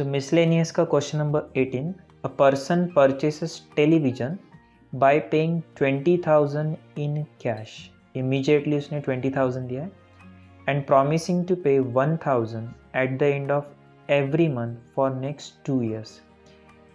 So miscellaneous का question number 18. A person purchases television by paying 20,000 in cash. Immediately उसने 20,000 दिया है and promising to pay 1,000 at the end of every month for next 2 years.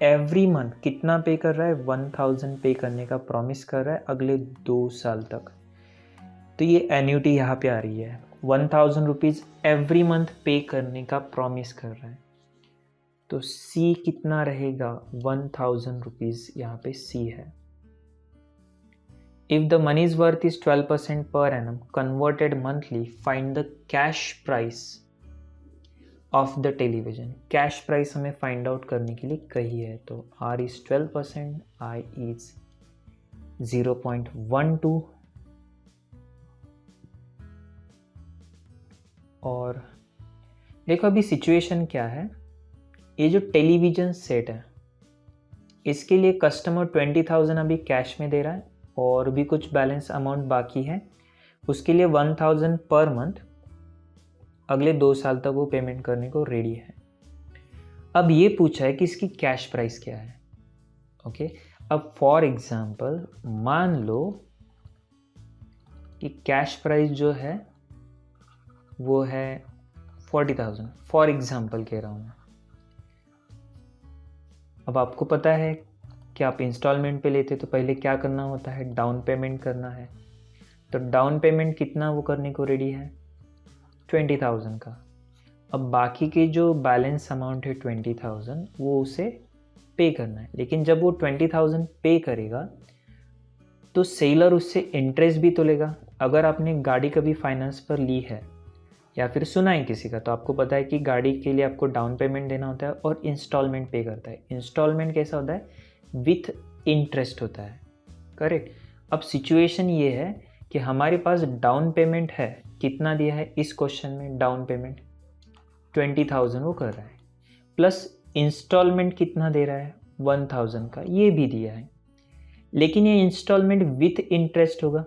Every month कितना पे कर रहा है? 1,000 पे करने का प्रॉमिस कर रहा है अगले 2 साल तक. तो ये एन्यूटी यहाँ पे आ रही है. 1,000 रुपीज़ एवरी मंथ पे करने का प्रॉमिस कर रहा है. तो C कितना रहेगा? 1,000 रुपीज़ यहाँ पे C है. If the money's worth is 12% per annum converted monthly, find the cash price of the television. Cash price हमें find out करने के लिए कही है. तो R is 12%, I is 0.12 और देखो अभी सिचुएशन क्या है. ये जो टेलीविज़न सेट है इसके लिए कस्टमर 20,000 अभी कैश में दे रहा है और भी कुछ बैलेंस अमाउंट बाकी है. उसके लिए 1,000 पर मंथ अगले 2 साल तक वो पेमेंट करने को रेडी है. अब ये पूछा है कि इसकी कैश प्राइस क्या है. ओके, अब फॉर एग्जांपल मान लो कि कैश प्राइस जो है वो है 40,000. फॉर एग्जांपल कह रहा हूँ मैं. अब आपको पता है कि आप इंस्टॉलमेंट पे लेते तो पहले क्या करना होता है? डाउन पेमेंट करना है. तो डाउन पेमेंट कितना वो करने को रेडी है? 20,000 का. अब बाकी के जो बैलेंस अमाउंट है 20,000 वो उसे पे करना है. लेकिन जब वो 20,000 पे करेगा तो सेलर उससे इंटरेस्ट भी तो लेगा. अगर आपने गाड़ी कभी फाइनेंस पर ली है या फिर सुना है किसी का तो आपको पता है कि गाड़ी के लिए आपको डाउन पेमेंट देना होता है और इंस्टॉलमेंट पे करता है. इंस्टॉलमेंट कैसा होता है? विथ इंटरेस्ट होता है. करेक्ट. अब सिचुएशन ये है कि हमारे पास डाउन पेमेंट है. कितना दिया है इस क्वेश्चन में? डाउन पेमेंट 20,000 वो कर रहा है प्लस इंस्टॉलमेंट कितना दे रहा है? 1,000 का. ये भी दिया है लेकिन ये इंस्टॉलमेंट विथ इंटरेस्ट होगा.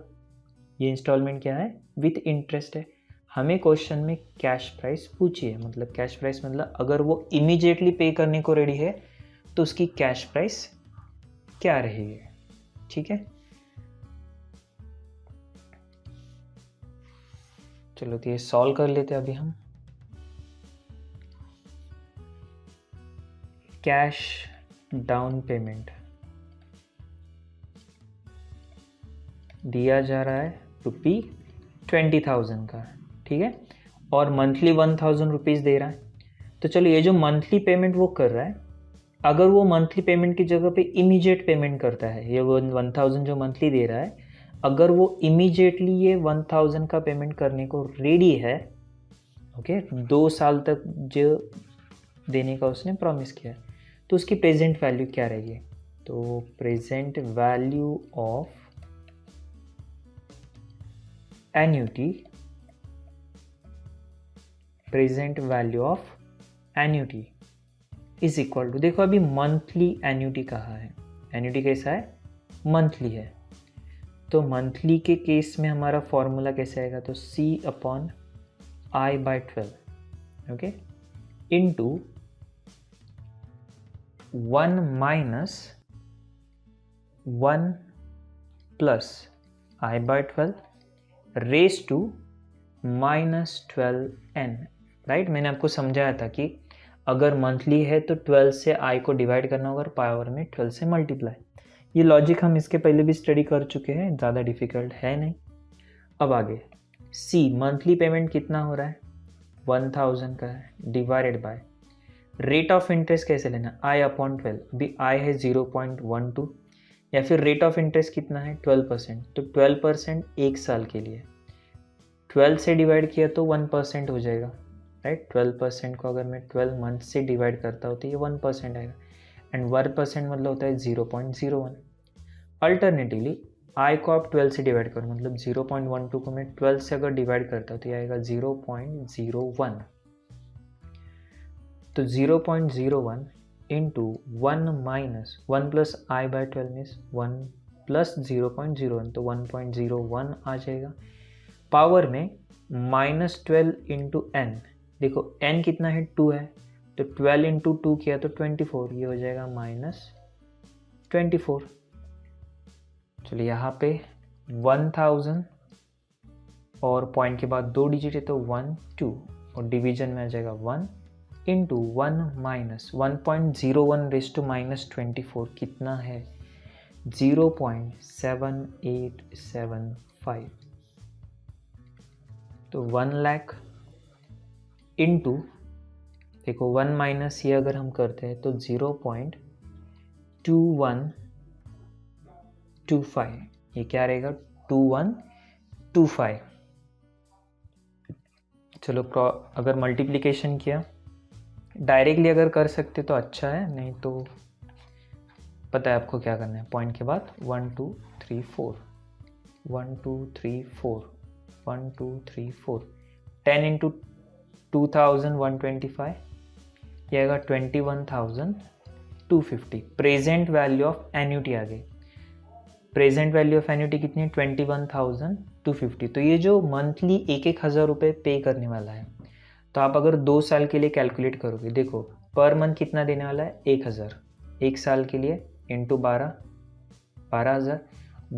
ये इंस्टॉलमेंट क्या है? विथ इंटरेस्ट है. हमें क्वेश्चन में कैश प्राइस पूछी है. मतलब कैश प्राइस मतलब अगर वो इमीडिएटली पे करने को रेडी है तो उसकी कैश प्राइस क्या रहेगी. ठीक है, चलो तो ये सॉल्व कर लेते हैं अभी हम. कैश डाउन पेमेंट दिया जा रहा है ₹20,000 का. ठीक है, और मंथली 1,000 रुपीज़ दे रहा है. तो चलो ये जो मंथली पेमेंट वो कर रहा है, अगर वो मंथली पेमेंट की जगह पे इमीडिएट पेमेंट करता है, ये वो 1,000 जो मंथली दे रहा है अगर वो इमीडिएटली ये 1,000 का पेमेंट करने को रेडी है, ओके, 2 साल तक जो देने का उसने प्रॉमिस किया है, तो उसकी प्रेजेंट वैल्यू क्या रहेगी? तो present value of annuity, present value of annuity is equal to, देखो अभी मंथली एन्यूटी कहाँ है? एन्यूटी कैसा है? मंथली है. तो मंथली के केस में हमारा फॉर्मूला कैसे आएगा? तो C/I/12, okay, into 1 minus 1 plus I/12 raise to -12n. Right, मैंने आपको समझाया था कि अगर मंथली है तो 12 से I को डिवाइड करना होगा और पावर में 12 से मल्टीप्लाई. ये लॉजिक हम इसके पहले भी स्टडी कर चुके हैं, ज़्यादा डिफिकल्ट है नहीं. अब आगे C, मंथली पेमेंट कितना हो रहा है? 1,000 का है, divided by rate of interest कैसे लेना? I/12. अभी I है 0.12 या फिर रेट ऑफ इंटरेस्ट कितना है? 12%. तो 12% 1 साल के लिए 12 से डिवाइड किया तो 1% हो जाएगा. राइट, 12% को अगर मैं 12 मंथ से डिवाइड करता हूँ तो ये 1% आएगा. एंड 1% मतलब होता है 0.01. अल्टरनेटिवली I को आप 12 से डिवाइड करो, मतलब 0.12 को मैं 12 से अगर डिवाइड करता हूँ तो ये आएगा 0.01. तो 0.01 into 1 minus 1 plus I/12 means 1 plus 0.01, तो 1.01 आ जाएगा. पावर में -12 इंटू n, देखो n कितना है? 2 है, तो 12 इंटू 2 किया तो 24, ये हो जाएगा -24। चलिए यहाँ पे 1000 और पॉइंट के बाद 2 डिजिट है तो 1 2 और डिवीजन में आ जाएगा 1 इंटू 1 माइनस 1.01 रेज टू -24 कितना है 0.7875। तो 1 लाख इंटू देखो 1 माइनस ये अगर हम करते हैं तो 0.2125, ये क्या रहेगा 2125। चलो अगर मल्टीप्लिकेशन किया डायरेक्टली अगर कर सकते तो अच्छा है, नहीं तो पता है आपको क्या करना है, पॉइंट के बाद 1 2 3 4 1 2 3 4 1 2 3 4 10 इंटू 2125 ये आएगा 21,250। प्रेजेंट वैल्यू ऑफ एन्यूटी आ गई। प्रेजेंट वैल्यू ऑफ एन्यूटी कितनी है 21,250। तो ये जो मंथली 1,000 रुपये पे करने वाला है, तो आप अगर 2 साल के लिए कैलकुलेट करोगे, देखो पर मंथ कितना देने वाला है 1,000, 1 साल के लिए इंटू 12,000,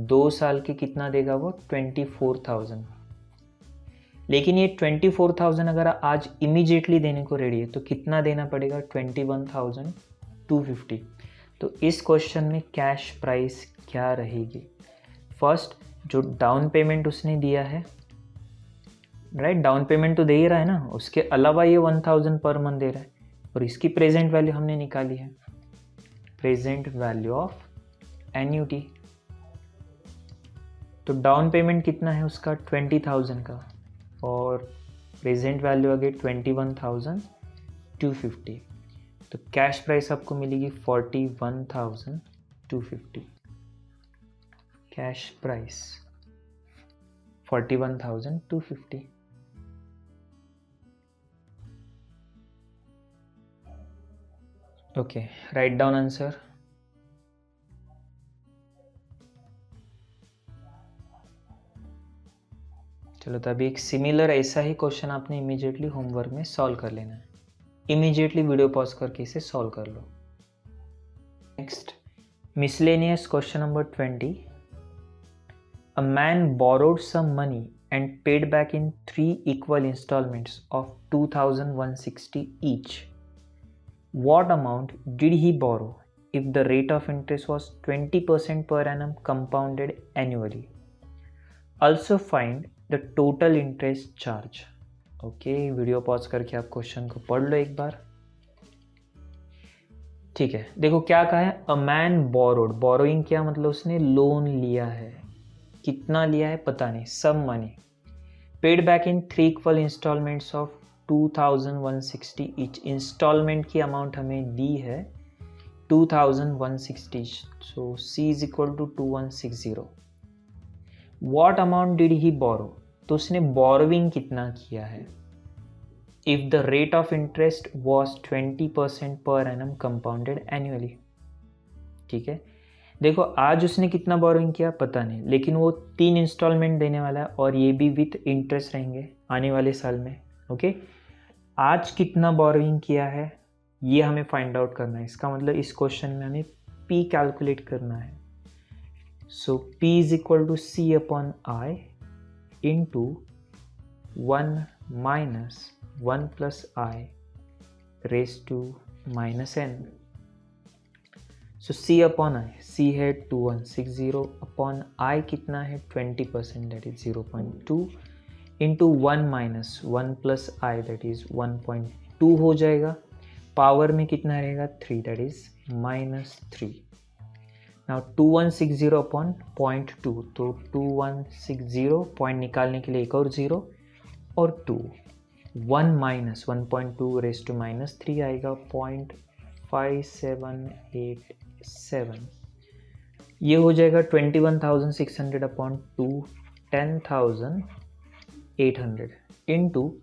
2 साल के कितना देगा वो 24,000। लेकिन ये 24,000 अगर आज इमीडिएटली देने को रेडी है तो कितना देना पड़ेगा 21,250। तो इस क्वेश्चन में कैश प्राइस क्या रहेगी? फर्स्ट जो डाउन पेमेंट उसने दिया है, राइट, डाउन पेमेंट तो दे ही रहा है ना, उसके अलावा ये 1,000 पर मंथ दे रहा है और इसकी प्रेजेंट वैल्यू हमने निकाली है, प्रेजेंट वैल्यू ऑफ एन्यूटी। तो डाउन पेमेंट कितना है उसका 20,000 का और प्रेजेंट वैल्यू आ गई 21,250। तो कैश प्राइस आपको मिलेगी 41,250। Cash price 41,250। Okay, write down answer. चलो तो अभी एक सिमिलर ऐसा ही क्वेश्चन आपने इमीडिएटली होमवर्क में सॉल्व कर लेना है। इमीडिएटली वीडियो पॉज करके इसे सॉल्व कर लो। Next, miscellaneous question number 20। A man borrowed some money and paid back in 3 equal installments of 2,160 each. What amount did he borrow if the rate of interest was 20% per annum compounded annually? Also find the total interest charge. Okay, video pause करके आप question को पढ़ लो एक बार। ठीक है, देखो क्या कहा है, अ मैन बोरोड, बोरोइंग क्या मतलब उसने लोन लिया है, कितना लिया है पता नहीं, some money, paid back in 3 equal installments of 2,160 each. Installment की अमाउंट हमें दी है 2,160, so C is equal to 2160। What amount did he borrow, तो उसने बोरोइंग कितना किया है, if the rate of interest was 20% per annum compounded annually. ठीक है, देखो आज उसने कितना बोरोइंग किया पता नहीं, लेकिन वो 3 इंस्टॉलमेंट देने वाला है और ये भी विथ इंटरेस्ट रहेंगे आने वाले साल में। ओके, आज कितना बोरोइंग किया है ये हमें फाइंड आउट करना है। इसका मतलब इस क्वेश्चन में हमें पी कैलकुलेट करना है। So P is equal to C upon I into 1 minus 1 plus I raise to minus N. So C upon I, C है 2160 अपॉन आई कितना है 20% that is 0.2 into 1 minus 1 plus I that is 1.2 हो जाएगा। Power में कितना रहेगा 3 that is -3। Now 2160 upon 0.2, तो 2160 point निकालने के लिए एक और 0 और 2, 1 माइनस 1.2 रेज टू -3 आएगा 0.5787। ये हो जाएगा 21,600 अपॉन 2 10,800 इंटू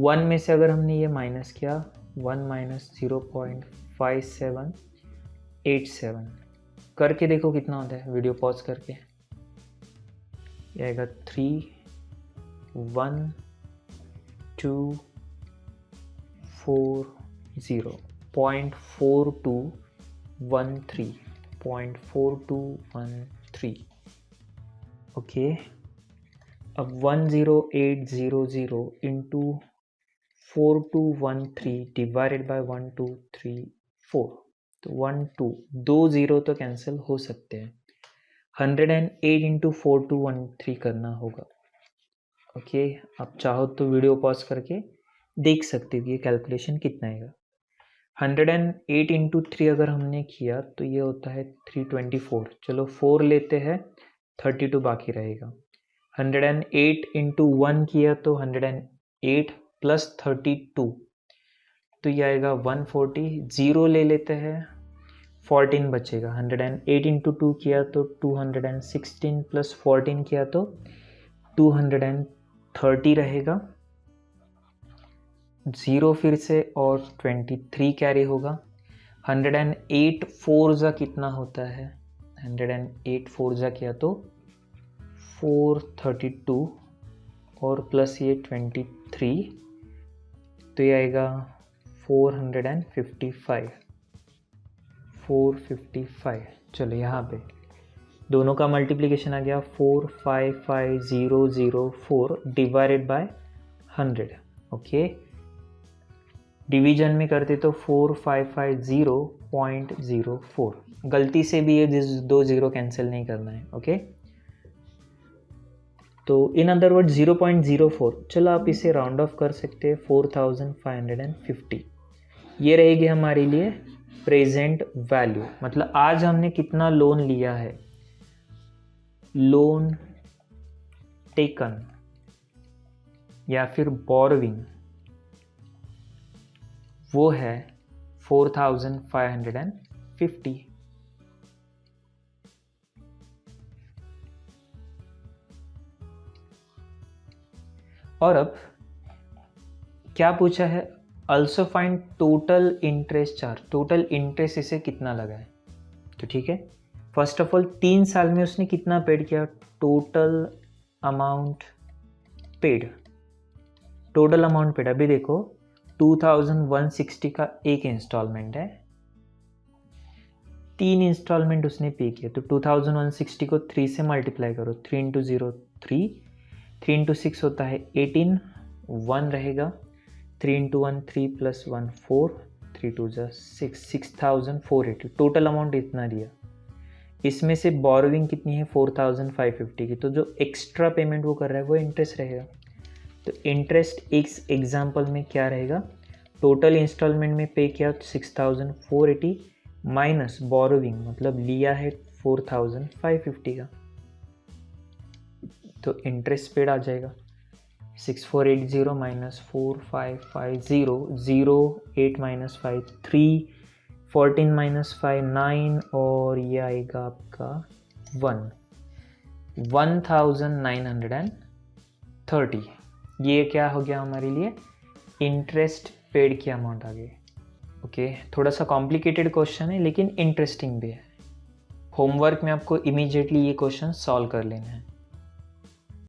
1 में से अगर हमने ये माइनस किया 1 माइनस 0.5787 करके देखो कितना होता है, वीडियो पॉज करके। ये आएगा 3 1 2 4 0.4213 ओके। अब 10800 इंटू 4213 डिवाइडेड बाय 1234, तो 2 जीरो तो कैंसिल हो सकते हैं। 108 इंटू 4213 करना होगा। ओके, आप चाहो तो वीडियो पॉज करके देख सकते हो ये कैलकुलेशन कितना आएगा। 108 इंटू 3 अगर हमने किया तो ये होता है 324। चलो 4 लेते हैं, 32 बाकी रहेगा। 108 इंटू 1 किया तो 108 प्लस 32, तो ये आएगा 140। 0 ले लेते हैं, 14 बचेगा। 108 इंटू 2 किया तो 216 प्लस 14 किया तो 230 रहेगा। 0 फिर से और 23 कैरी होगा। 108 4 जा कितना होता है? 108 4 जा किया तो 432 और प्लस ये 23, तो ये आएगा 455। चलो यहाँ पे दोनों का मल्टीप्लिकेशन आ गया 455004 डिवाइडेड बाय 100। ओके, डिवीजन में करते तो 4550.04। गलती से भी ये 2 जीरो कैंसिल नहीं करना है। ओके, तो इन अदर वर्ड 0.04। चलो आप इसे राउंड ऑफ कर सकते हैं 4550। ये रहेगी हमारे लिए प्रेजेंट वैल्यू। मतलब आज हमने कितना लोन लिया है, लोन टेकन या फिर बोरोविंग, वो है 4550। और अब क्या पूछा है? Also find total interest charge. Total interest इसे कितना लगा है, तो ठीक है। फर्स्ट ऑफ ऑल 3 साल में उसने कितना पेड किया, total amount paid. Total amount paid अभी देखो 2160 का एक इंस्टॉलमेंट है, 3 इंस्टॉलमेंट उसने पे किया, तो 2160 को 3 से मल्टीप्लाई करो। 3 इंटू 0 3, 3 इंटू 6 होता है 18, 1 रहेगा। 3 into 1 3 plus 1 4, 3 two 6, 6480। Total amount इतना दिया। इसमें से बोरोविंग कितनी है 4550 की, तो जो एक्स्ट्रा पेमेंट वो कर रहा है वो इंटरेस्ट रहेगा। तो इंटरेस्ट इस एग्जाम्पल में क्या रहेगा, टोटल इंस्टॉलमेंट में पे किया 6480 माइनस बोरोविंग, मतलब लिया है 4550 का, तो इंटरेस्ट पेड आ जाएगा 6480 माइनस 4550, 0 8 माइनस 5 3, 14 माइनस 5 9, और ये आएगा आपका 1930। ये क्या हो गया हमारे लिए, इंटरेस्ट पेड की अमाउंट आ गई। ओके, थोड़ा सा कॉम्प्लिकेटेड क्वेश्चन है लेकिन इंटरेस्टिंग भी है। होमवर्क में आपको इमीडिएटली ये क्वेश्चन सॉल्व कर लेना है।